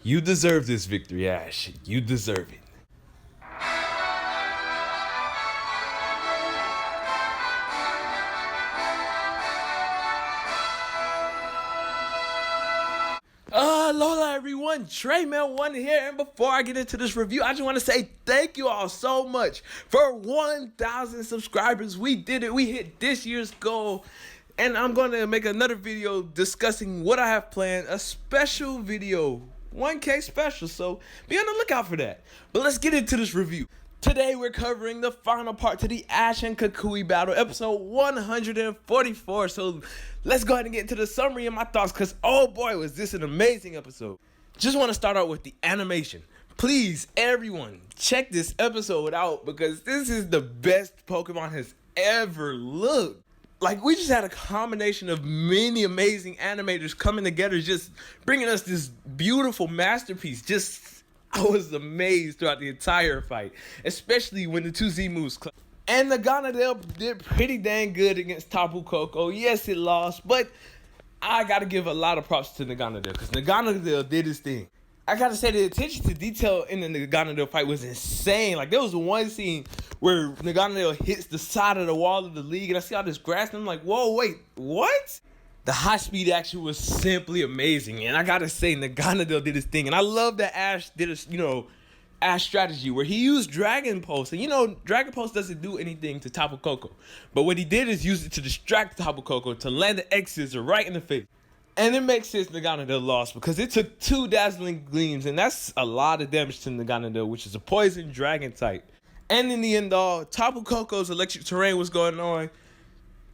You deserve this victory, Ash. You deserve it. Alola everyone, TreyMail1 here, and before I get into this review, I just want to say thank you all so much for 1,000 subscribers. We did it. We hit this year's goal, and I'm going to make another video discussing what I have planned, a special video, 1K special, so be on the lookout for that. But let's get into this review. Today we're covering the final part to the Ash and Kukui battle, episode 144. So let's go ahead and get into the summary and my thoughts, because oh boy was this an amazing episode. Just want to start out with the animation. Please, everyone, check this episode out, because this is the best Pokemon has ever looked. Like, we just had a combination of many amazing animators coming together, just bringing us this beautiful masterpiece. I was amazed throughout the entire fight, especially when the two Z moves clash. And the Naganadel did pretty dang good against Tapu Koko. Yes, it lost, but I gotta give a lot of props to Naganadel, because Naganadel did his thing. I gotta say, the attention to detail in the Naganadel fight was insane. Like, there was one scene where Naganadel hits the side of the wall of the league, and I see all this grass, and I'm like, whoa, wait, what? The high speed action was simply amazing, and I gotta say, Naganadel did his thing, and I love that Ash did his, Ash strategy where he used Dragon Pulse, and Dragon Pulse doesn't do anything to Tapu Koko, but what he did is use it to distract Tapu Koko to land the X-Scissor right in the face. And it makes sense Naganadel lost, because it took 2 Dazzling Gleams, and that's a lot of damage to Naganadel, which is a poison dragon type. And in the end, Tapu Koko's electric terrain was going on.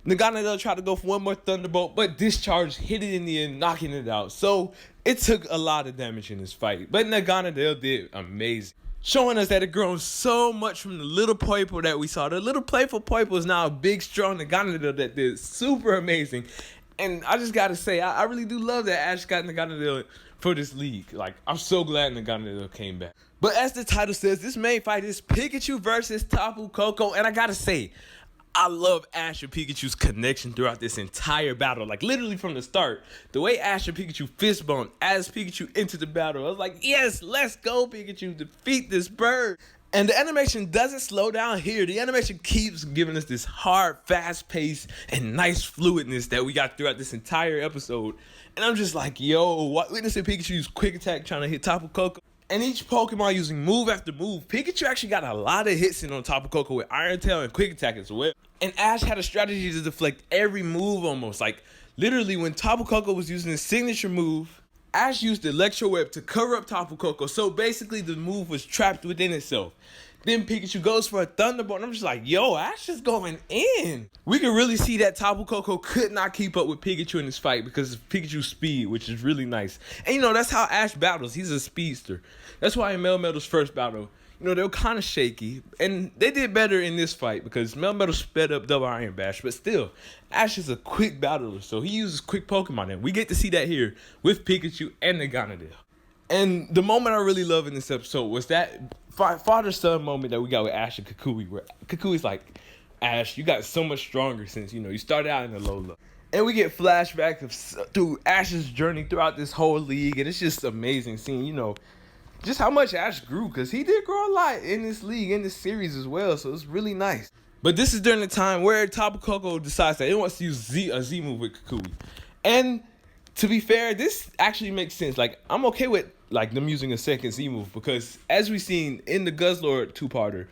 Naganadel tried to go for one more Thunderbolt, but Discharge hit it in the end, knocking it out. So it took a lot of damage in this fight, but Naganadel did amazing, showing us that it grown so much from the little Poipo that we saw. The little playful Poipo is now a big, strong Naganadel that did super amazing. And I just gotta say, I really do love that Ash got Naganadel for this league. Like, I'm so glad Naganadel came back. But as the title says, this main fight is Pikachu versus Tapu Koko, and I gotta say, I love Ash and Pikachu's connection throughout this entire battle. Like, literally from the start, the way Ash and Pikachu fist bumped as Pikachu entered the battle, I was like, yes, let's go, Pikachu, defeat this bird. And the animation doesn't slow down here. The animation keeps giving us this hard, fast pace and nice fluidness that we got throughout this entire episode. And I'm just like, yo, witnessing Pikachu use quick attack trying to hit Tapu Koko, and each Pokemon using move after move. Pikachu actually got a lot of hits in on Tapu Koko with Iron Tail and Quick Attack as well. And Ash had a strategy to deflect every move almost. Like, literally, when Tapu Koko was using his signature move, Ash used the Electro Web to cover up Tapu Koko. So basically, the move was trapped within itself. Then Pikachu goes for a Thunderbolt, and I'm just like, yo, Ash is going in. We can really see that Tapu Koko could not keep up with Pikachu in this fight because of Pikachu's speed, which is really nice. And that's how Ash battles. He's a speedster. That's why in Melmetal's first battle, they were kind of shaky. And they did better in this fight because Melmetal sped up Double Iron Bash. But still, Ash is a quick battler, so he uses quick Pokemon. And we get to see that here with Pikachu and Naganadel. And the moment I really love in this episode was that father-son moment that we got with Ash and Kukui, where Kukui's like, Ash, you got so much stronger since, you started out in Alola. And we get flashbacks through Ash's journey throughout this whole league, and it's just amazing seeing, just how much Ash grew, because he did grow a lot in this league, in this series as well, so it's really nice. But this is during the time where Tapu Koko decides that it wants to use a Z move with Kukui. And to be fair, this actually makes sense. Like, I'm okay with them using a second Z move, because as we've seen in the Guzzlord two-parter,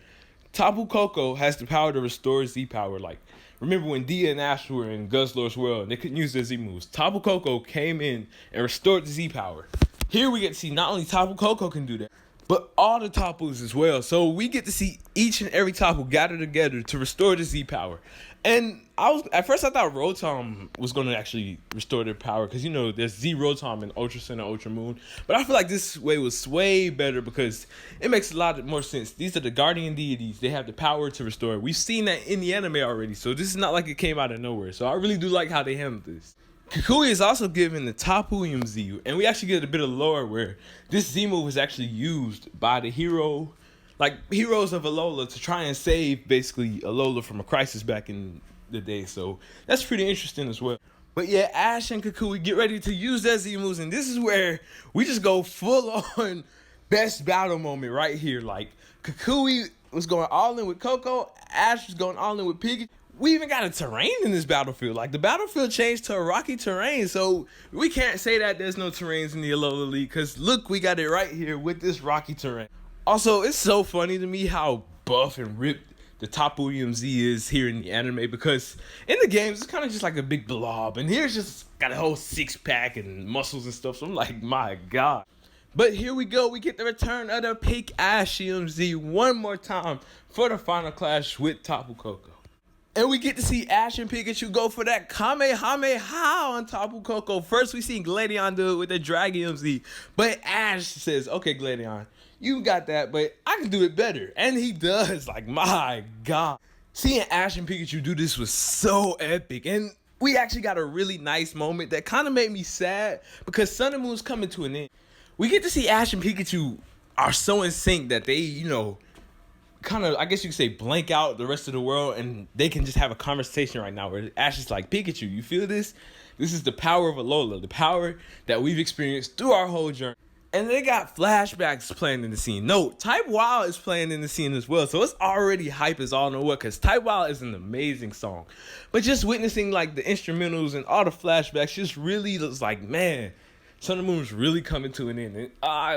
Tapu Koko has the power to restore Z power. Like, remember when Dia and Ash were in Guzzlord's world and they couldn't use their Z moves? Tapu Koko came in and restored the Z power. Here we get to see not only Tapu Koko can do that, but all the Tapus as well. So we get to see each and every Tapu gather together to restore the Z power. And at first I thought Rotom was going to actually restore their power, because there's Z Rotom in Ultra Sun and Ultra Moon. But I feel like this way was way better, because it makes a lot more sense. These are the guardian deities. They have the power to restore. We've seen that in the anime already, so this is not like it came out of nowhere. So I really do like how they handled this. Kukui is also given the Tapuium Z, and we actually get a bit of lore where this Z move was actually used by the heroes of Alola to try and save basically Alola from a crisis back in the day. So that's pretty interesting as well. But yeah, Ash and Kukui get ready to use their Z moves, and this is where we just go full on best battle moment right here. Like, Kukui was going all in with Koko, Ash was going all in with Pikachu. We even got a terrain in this battlefield. Like, the battlefield changed to a rocky terrain, so we can't say that there's no terrains in the Alola League, because look, we got it right here with this rocky terrain. Also, it's so funny to me how buff and ripped the Tapu EMZ is here in the anime, because in the games it's kind of just like a big blob, and here's just got a whole six-pack and muscles and stuff, so I'm like, my god. But here we go, we get the return of the Pink Ash EMZ one more time for the final clash with Tapu Koko. And we get to see Ash and Pikachu go for that Kamehameha on Tapu Koko. First we see Gladion do it with the Dragon EMZ, but Ash says, okay Gladion, you got that, but I can do it better. And he does. Like, my god. Seeing Ash and Pikachu do this was so epic. And we actually got a really nice moment that kind of made me sad, because Sun and Moon's coming to an end. We get to see Ash and Pikachu are so in sync that they, you know, kind of, I guess you could say, blank out the rest of the world, and they can just have a conversation right now where Ash is like, Pikachu, you feel this? This is the power of Alola, the power that we've experienced through our whole journey. And they got flashbacks playing in the scene. No, Type Wild is playing in the scene as well. So it's already hype as all know what, because Type Wild is an amazing song. But just witnessing like the instrumentals and all the flashbacks just really looks like, man, Sun and Moon was really coming to an end. And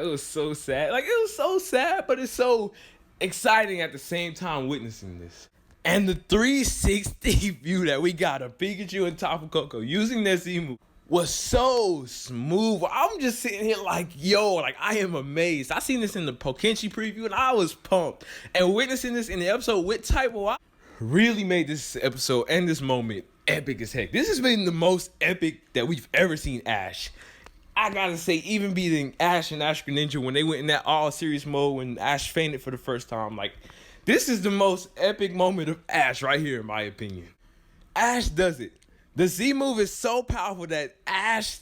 it was so sad. Like, it was so sad, but it's so exciting at the same time witnessing this. And the 360 view that we got of Pikachu and Tapu Koko using their Z move was so smooth. I'm just sitting here like, yo, like, I am amazed. I seen this in the Pokenchi preview and I was pumped. And witnessing this in the episode with Type Wild really made this episode and this moment epic as heck. This has been the most epic that we've ever seen Ash. I gotta say, even beating Ash and Ash Greninja when they went in that all serious mode when Ash fainted for the first time, like, this is the most epic moment of Ash right here, in my opinion. Ash does it. The Z move is so powerful that Ash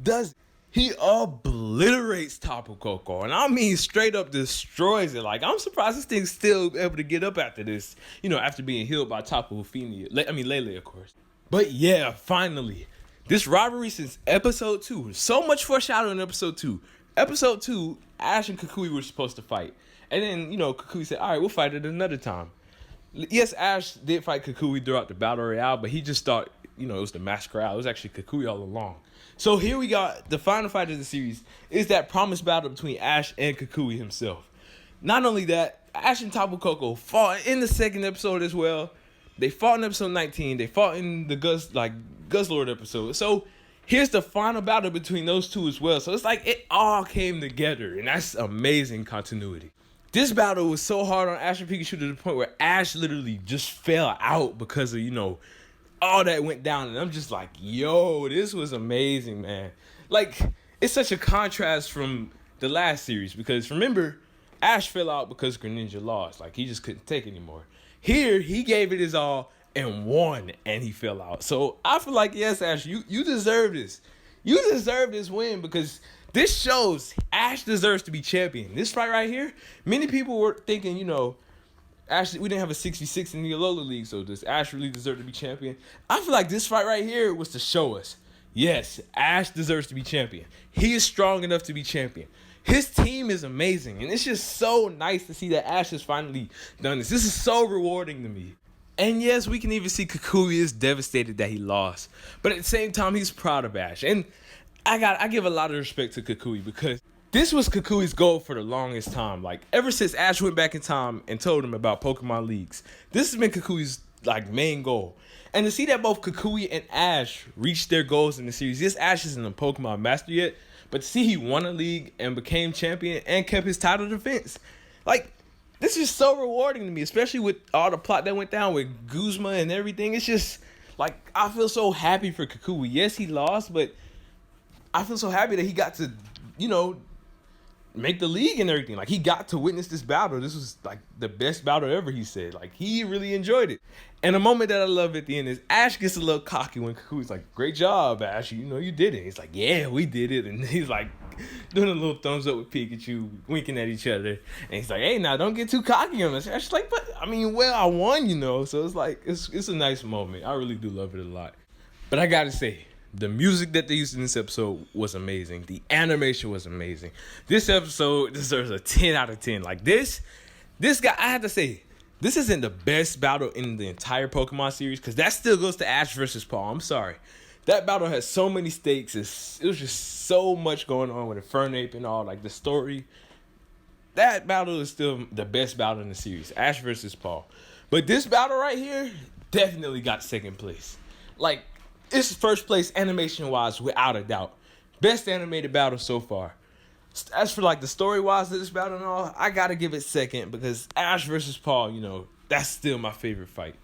does it. He obliterates Tapu Koko, and I mean straight up destroys it. Like, I'm surprised this thing's still able to get up after this, you know, after being healed by Tapu Lele, of course. But yeah, finally, this rivalry since episode 2. So much foreshadowing in episode 2. Episode 2, Ash and Kukui were supposed to fight. And then, you know, Kukui said, all right, we'll fight it another time. Yes, Ash did fight Kukui throughout the Battle Royale, but he just thought, you know, it was the masquerade. It was actually Kukui all along. So here we got the final fight of the series is that promised battle between Ash and Kukui himself. Not only that, Ash and Tapu Koko fought in the second episode as well. They fought in episode 19. They fought in the Guzzlord episode. So here's the final battle between those two as well. So it's like it all came together, and that's amazing continuity. This battle was so hard on Ash and Pikachu to the point where Ash literally just fell out because of, you know, all that went down. And I'm just like, yo, this was amazing, man. Like, it's such a contrast from the last series, because remember, Ash fell out because Greninja lost. Like, he just couldn't take anymore. Here, he gave it his all and won, and he fell out. So I feel like, yes, Ash, you deserve this. You deserve this win, because this shows Ash deserves to be champion. This fight right here, many people were thinking, you know, Ash, we didn't have a 6v6 in the Alola League, so does Ash really deserve to be champion? I feel like this fight right here was to show us, yes, Ash deserves to be champion. He is strong enough to be champion. His team is amazing, and it's just so nice to see that Ash has finally done this. This is so rewarding to me. And yes, we can even see Kukui is devastated that he lost, but at the same time, he's proud of Ash. And I give a lot of respect to Kukui, because this was Kukui's goal for the longest time. Like, ever since Ash went back in time and told him about Pokemon Leagues, this has been Kukui's, like, main goal. And to see that both Kukui and Ash reached their goals in the series, yes, Ash isn't a Pokemon master yet, but to see he won a league and became champion and kept his title defense, like, this is so rewarding to me, especially with all the plot that went down with Guzma and everything. It's just, like, I feel so happy for Kukui. Yes, he lost, but I feel so happy that he got to, you know, make the league and everything. Like, he got to witness this battle. This was like the best battle ever, he said. Like, he really enjoyed it. And a moment that I love at the end is Ash gets a little cocky when Kukui's like, great job, Ash, you know, you did it. He's like, yeah, we did it. And he's like doing a little thumbs up with Pikachu, winking at each other. And he's like, hey, now don't get too cocky on us. Ash's like, but I mean, well, I won, you know. So it's like, it's a nice moment. I really do love it a lot. But I gotta say, the music that they used in this episode was amazing. The animation was amazing. This episode deserves a 10 out of 10. Like this guy, I have to say, this isn't the best battle in the entire Pokemon series, because that still goes to Ash versus Paul. I'm sorry. That battle has so many stakes. It was just so much going on with Infernape and all, like the story. That battle is still the best battle in the series, Ash versus Paul. But this battle right here definitely got second place. Like, it's first place animation-wise, without a doubt. Best animated battle so far. As for like the story-wise of this battle and all, I gotta give it second, because Ash versus Paul, you know, that's still my favorite fight.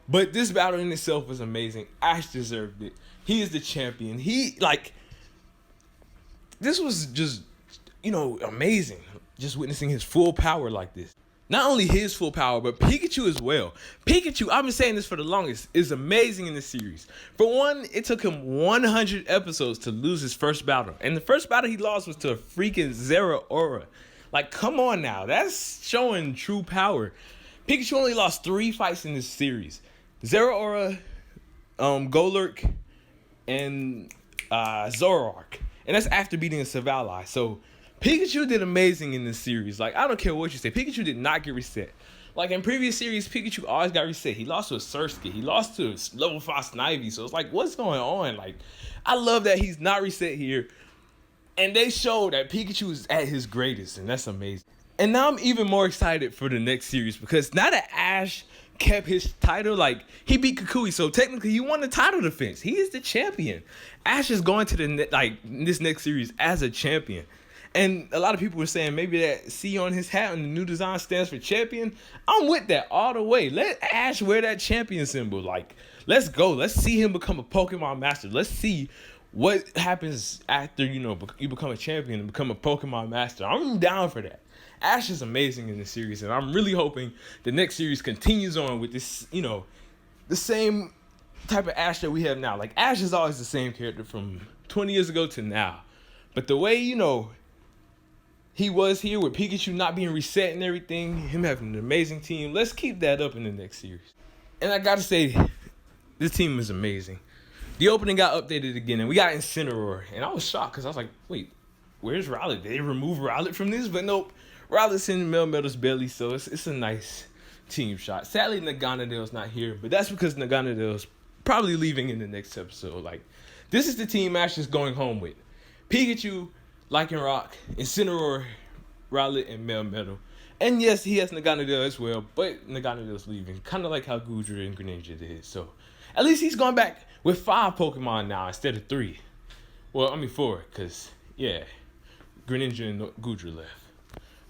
But this battle in itself was amazing. Ash deserved it. He is the champion. This was just, you know, amazing. Just witnessing his full power like this. Not only his full power, but Pikachu as well. Pikachu, I've been saying this for the longest, is amazing in this series. For one, it took him 100 episodes to lose his first battle. And the first battle he lost was to a freaking Zeraora. Like, come on now. That's showing true power. Pikachu only lost 3 fights in this series. Zeraora, Golurk, and Zoroark. And that's after beating a Savalli. So Pikachu did amazing in this series. Like, I don't care what you say. Pikachu did not get reset. Like, in previous series, Pikachu always got reset. He lost to a Surskit. He lost to a level 5 Snivy. So it's like, what's going on? Like, I love that he's not reset here. And they showed that Pikachu is at his greatest. And that's amazing. And now I'm even more excited for the next series, because now that Ash kept his title, like, he beat Kukui, so technically he won the title defense. He is the champion. Ash is going to this next series as a champion. And a lot of people were saying maybe that C on his hat and the new design stands for champion. I'm with that all the way. Let Ash wear that champion symbol. Like, let's go. Let's see him become a Pokemon master. Let's see what happens after, you know, you become a champion and become a Pokemon master. I'm down for that. Ash is amazing in this series, and I'm really hoping the next series continues on with this, you know, the same type of Ash that we have now. Like, Ash is always the same character from 20 years ago to now. But the way, you know, he was here with Pikachu not being reset and everything, him having an amazing team, let's keep that up in the next series. And I gotta say, this team is amazing. The opening got updated again, and we got Incineroar. And I was shocked, because I was like, wait, where's Rowlet? Did they remove Rowlet from this? But nope. Rowlet's in Melmetal's belly, so it's a nice team shot. Sadly, Naganadale's not here, but that's because Naganadale's probably leaving in the next episode. Like, this is the team Ash is going home with. Pikachu, Lycanroc, Incineroar, Rowlet, and Melmetal. And yes, he has Naganadale as well, but Naganadale's leaving. Kind of like how Goodra and Greninja did. So, at least he's going back with 5 Pokemon now instead of 3. Well, I mean 4, because, yeah, Greninja and Goodra left.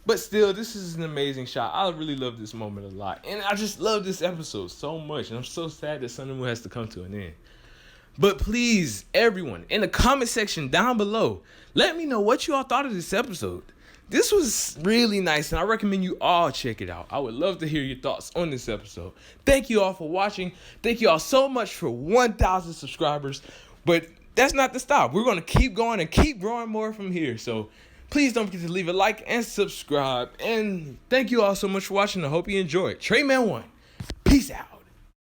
But still, this is an amazing shot. I really love this moment a lot. And I just love this episode so much. And I'm so sad that Sun and Moon has to come to an end. But please, everyone, in the comment section down below, let me know what you all thought of this episode. This was really nice, and I recommend you all check it out. I would love to hear your thoughts on this episode. Thank you all for watching. Thank you all so much for 1,000 subscribers. But that's not the stop. We're going to keep going and keep growing more from here. So please don't forget to leave a like and subscribe. And thank you all so much for watching. I hope you enjoyed. TreyMan1, peace out.